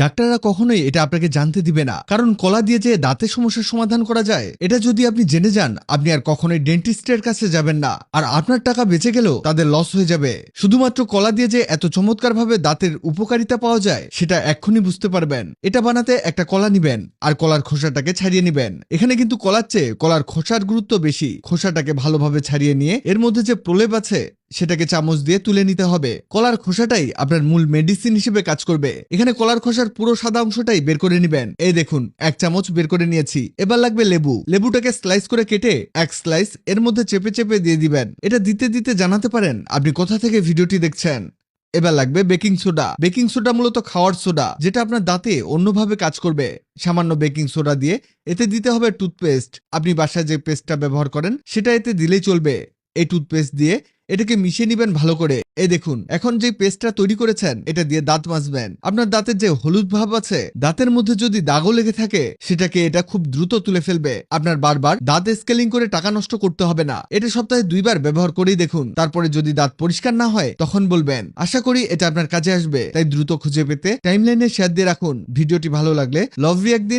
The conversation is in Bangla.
ডাক্তাররা কখনোই এটা আপনাকে জানতে দিবে না, কারণ কলা দিয়ে যে দাঁতের সমস্যার সমাধান করা যায় এটা যদি আপনি জেনে যান, আপনি আর কখনোই ডেন্টিস্টের কাছে যাবেন না, আর আপনার টাকা বেঁচে গেলেও তাদের লস হয়ে যাবে। শুধুমাত্র কলা দিয়ে যে এত চমৎকার ভাবে দাঁতের উপকারিতা পাওয়া যায় সেটা এক্ষুনি বুঝতে পারবেন। এটা বানাতে একটা কলা নিবেন আর কলার খোসাটাকে ছাড়িয়ে নিবেন। এখানে কিন্তু কলার চেয়ে কলার খোসার গুরুত্ব বেশি। খোসাটাকে ভালোভাবে ছাড়িয়ে নিয়ে এর মধ্যে যে প্রলেপ আছে সেটাকে চামচ দিয়ে তুলে নিতে হবে। কলার খোসাটাই আপনার মূল মেডিসিন হিসেবে কাজ করবে। এখানে কলার খোসার পুরো সাদা অংশটাই বের করে নিবেন। এই দেখুন, 1 চামচ বের করে নিয়েছি। এবার লাগবে লেবু। লেবুটাকে স্লাইস করে কেটে 1 স্লাইস এর মধ্যে চেপে চেপে দিয়ে দিবেন। এটা দিতে দিতে জানাতে পারেন আপনি কোথা থেকে ভিডিওটি দেখছেন। এবার লাগবে বেকিং সোডা। বেকিং সোডা মূলত খাওয়ার সোডা, যেটা আপনার দাঁতে অন্যভাবে কাজ করবে। সামান্য বেকিং সোডা দিয়ে এতে দিতে হবে টুথপেস্ট। আপনি বাসায় যে পেস্টটা ব্যবহার করেন সেটা এতে দিলেই চলবে। এই টুথপেস্ট দিয়ে এটাকে মিশিয়ে নিবেন ভালো করে। এই দেখুন, এখন যে পেস্টটা তৈরি করেছেন এটা দিয়ে দাঁত মাজবেন। আপনার দাঁতের যে হলুদ ভাব আছে, দাঁতের মধ্যে যদি দাগও লেগে থাকে, সেটাকে এটা খুব দ্রুত তুলে ফেলবে। আপনার বারবার দাঁত স্কেলিং করে টাকা নষ্ট করতে হবে না। এটা সপ্তাহে 2 বার ব্যবহার করেই দেখুন। তারপরে যদি দাঁত পরিষ্কার না হয় তখন বলবেন। আশা করি এটা আপনার কাজে আসবে। তাই দ্রুত খুঁজে পেতে টাইমলাইনে শেয়ার দিয়ে রাখুন। ভিডিওটি ভালো লাগলে লাভ রিঅ্যাক্ট দিন।